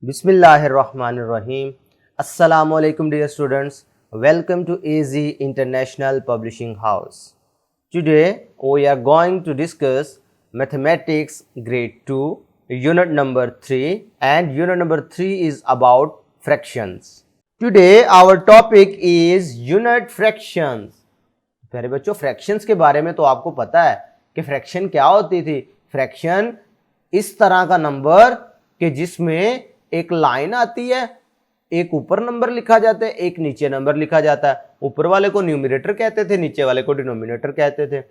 Bismillahirrahmanirrahim. Assalamu alaikum dear students. Welcome to AZ International Publishing House. Today we are going to discuss Mathematics Grade 2 Unit number 3 and Unit number 3 is about fractions. Today our topic is Unit Fractions. प्यारे बच्चों fractions के बारे में तो आपको पता है कि फ्रैक्शन क्या होती थी। फ्रैक्शन इस तरह का नंबर कि जिसमें एक लाइन आती है, एक ऊपर नंबर लिखा जाता है, एक नीचे नंबर लिखा जाता है। ऊपर वाले को न्यूमरेटर कहते थे, नीचे वाले को डिनोमिनेटर कहते थे।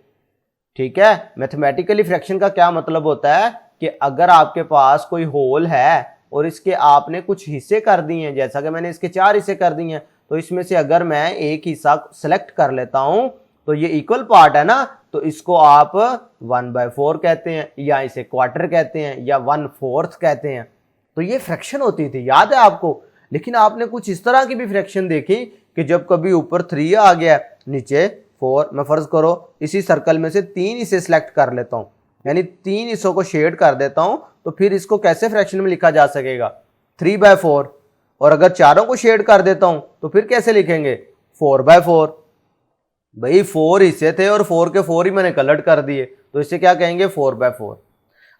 ठीक है, मैथमेटिकली फ्रैक्शन का क्या मतलब होता है कि अगर आपके पास कोई होल है और इसके आपने कुछ हिस्से कर दिए हैं, जैसा कि मैंने इसके 4 हिस्से कर दिए हैं, तो इसमें से अगर मैं एक हिस्सा सेलेक्ट कर लेता हूं तो ये इक्वल पार्ट है ना, तो इसको आप 1/4 कहते हैं या इसे क्वार्टर कहते हैं या 1/4 कहते हैं। तो ये फ्रैक्शन होती थी, याद है आपको। लेकिन आपने कुछ इस तरह की भी फ्रैक्शन देखी कि जब कभी ऊपर 3 आ गया, नीचे 4, मैं फर्ज करो इसी सर्कल में से 3 हिस्से सिलेक्ट कर लेता हूं, यानी 3 हिस्सों को शेड कर देता हूं, तो फिर इसको कैसे फ्रैक्शन में लिखा जा सकेगा 3/4। और अगर चारों को शेड कर देता हूं तो फिर कैसे लिखेंगे 4/4। भाई 4 हिस्से थे और 4 के 4 ही मैंने कलर्ड कर दिए, तो इसे क्या कहेंगे 4/4।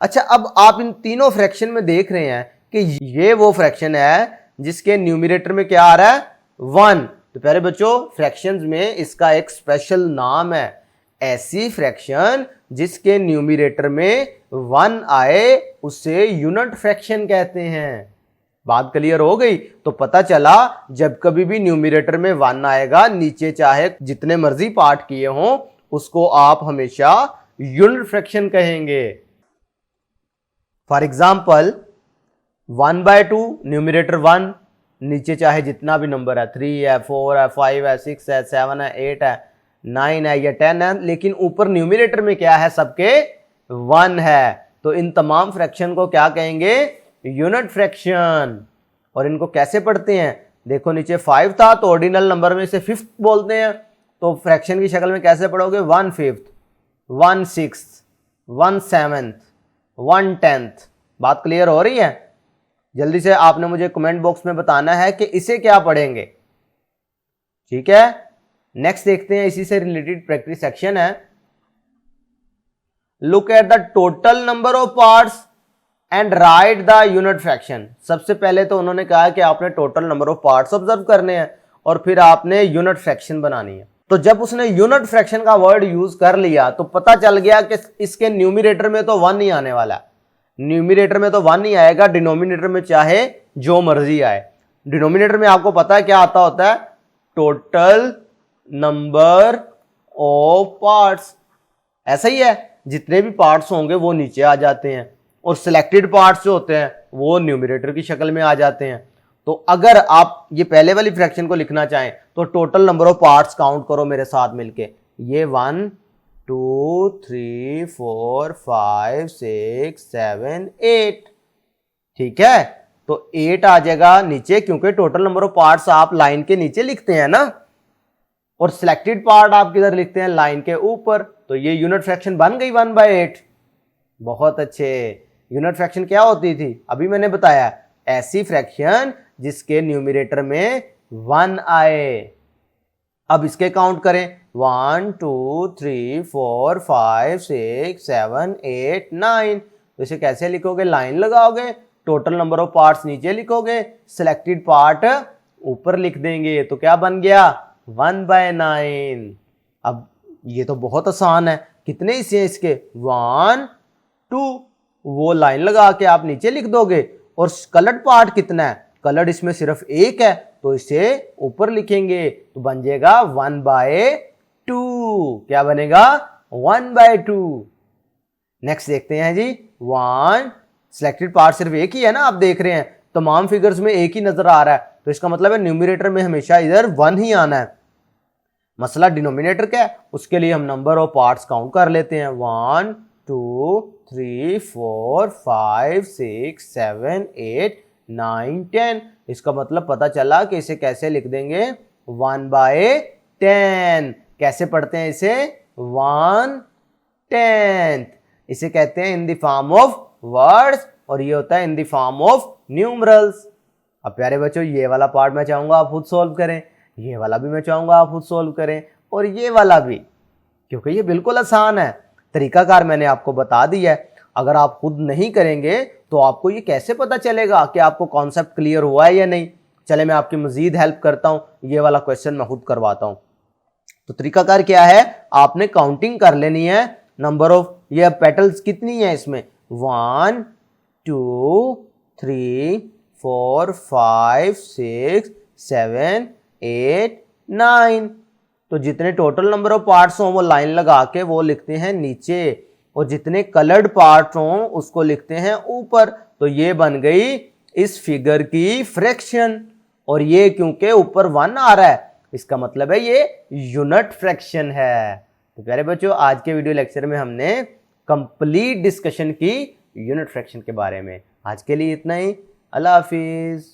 अच्छा, अब आप इन तीनों फ्रैक्शन में देख रहे हैं कि ये वो फ्रैक्शन है जिसके न्यूमरेटर में क्या आ रहा है 1। तो प्यारे बच्चों फ्रैक्शंस में इसका एक स्पेशल नाम है, ऐसी फ्रैक्शन जिसके न्यूमरेटर में 1 आए उसे यूनिट फ्रैक्शन कहते हैं। बात क्लियर हो गई। तो पता चला जब कभी भी न्यूमरेटर में 1 आएगा, नीचे चाहे जितने मर्जी पार्ट किए हों, उसको आप हमेशा यूनिट फ्रैक्शन कहेंगे। फॉर एग्जाम्पल 1/2 न्यूमरेटर 1, नीचे चाहे जितना भी नंबर है 3 है, 4 है, 5 है, 6 है, 7 है, 8 है, 9 है या 10 है, लेकिन ऊपर न्यूमरेटर में क्या है सबके 1 है। तो इन तमाम फ्रैक्शन को क्या कहेंगे यूनिट फ्रैक्शन। और इनको कैसे पढ़ते हैं, देखो नीचे 5 था तो ऑर्डिनल नंबर में से 5th बोलते हैं, तो फ्रैक्शन की शक्ल में कैसे पढ़ोगे 1/5, 1/6, 1/7, 1/10। बात क्लियर हो रही है। जल्दी से आपने मुझे कमेंट बॉक्स में बताना है कि इसे क्या पढ़ेंगे। ठीक है, नेक्स्ट देखते हैं, इसी से रिलेटेड प्रैक्टिस सेक्शन है। Look at the total number of parts and right the unit fraction. सबसे पहले तो उन्होंने कहा कि आपने total number of parts observe करने हैं और फिर आपने यूनिट फ्रैक्शन बनानी है। तो जब उसने यूनिट फ्रैक्शन का वर्ड यूज कर लिया तो पता चल गया कि इसके न्यूमरेटर में तो 1 ही आने वाला है। न्यूमरेटर में तो 1 ही आएगा, डिनोमिनेटर में चाहे जो मर्जी आए। डिनोमिनेटर में आपको पता है क्या आता होता है टोटल नंबर ऑफ पार्ट्स। ऐसा ही है, जितने भी पार्ट्स होंगे वो नीचे आ जाते हैं और सिलेक्टेड पार्ट्स जो होते हैं वो न्यूमरेटर की शक्ल में आ जाते हैं। तो अगर आप ये पहले वाली फ्रैक्शन को लिखना चाहें तो total number of parts count करो मेरे साथ मिलके। ये 1 2 3 4 5 6 7 8। ठीक है, तो 8 आ जाएगा नीचे, क्योंकि टोटल नंबर ऑफ पार्ट्स आप लाइन के नीचे लिखते हैं ना, और सिलेक्टेड पार्ट आप किधर लिखते हैं लाइन के ऊपर। तो ये यूनिट फ्रैक्शन बन गई 1/8। बहुत अच्छे। यूनिट फ्रैक्शन क्या होती थी अभी मैंने बताया, ऐसी फ्रैक्शन जिसके न्यूमरेटर में 1 आए। अब इसके काउंट करें 1 2 3 4 5 6 7 8 9। तो इसे कैसे लिखोगे, लाइन लगाओगे, टोटल नंबर ऑफ पार्ट्स नीचे लिखोगे, सिलेक्टेड पार्ट ऊपर लिख देंगे, तो क्या बन गया 1/9। अब ये तो बहुत आसान है। कितने हिस्से हैं इसके 1 2, वो लाइन लगा के आप नीचे लिख दोगे। और कलर्ड पार्ट कितना है, कलर्ड इसमें सिर्फ एक है, तो इसे ऊपर लिखेंगे, तो बन जाएगा 1/2। क्या बनेगा 1/2। नेक्स्ट देखते हैं जी 1। सिलेक्टेड पार्ट सिर्फ एक ही है ना, आप देख रहे हैं तमाम फिगर्स में एक ही नजर आ रहा है, तो इसका मतलब है न्यूमरेटर में हमेशा इधर 1 ही आना है। मसला डिनोमिनेटर का है, उसके लिए हम नंबर ऑफ पार्ट्स काउंट कर लेते हैं 1 2 3 4 5 6 7 8 9 10। इसका मतलब पता चला कि इसे कैसे लिख देंगे 1/10। कैसे पढ़ते हैं इसे 1/10। इसे कहते हैं in the form of words और ये होता है in the form of numerals. अब प्यारे बच्चों ये वाला पार्ट मैं चाहूंगा आप खुद सॉल्व करें, ये वाला भी मैं चाहूंगा आप खुद सॉल्व करें, और ये वाला भी, क्योंकि ये बिल्कुल आसान है। तरीकाकार मैंने आपको बता दिया है। अगर आप खुद नहीं करेंगे तो आपको ये कैसे पता चलेगा कि आपको कॉन्सेप्ट क्लियर हुआ है या नहीं। चले मैं आपकी मजीद हेल्प करता हूं, ये वाला क्वेश्चन मैं खुद करवाता हूं। तो तरीकाकार क्या है, आपने काउंटिंग कर लेनी है नंबर ऑफ, ये पेटल्स कितनी है इसमें, 1 2 3 4 5 6 7 8 9। तो जितने टोटल नंबर ऑफ पार्ट्स हों वो लाइन लगा के वो लिखते हैं नीचे, और जितने कलर्ड पार्ट्स हों उसको लिखते हैं ऊपर। तो ये बन गई इस फिगर की फ्रैक्शन, और ये क्योंकि ऊपर 1 आ रहा है इसका मतलब है ये यूनिट फ्रैक्शन है। तो प्यारे बच्चों आज के वीडियो लेक्चर में हमने कंप्लीट डिस्कशन की यूनिट फ्रैक्शन के बारे में। आज के लिए इतना ही, अल्लाह हाफिज।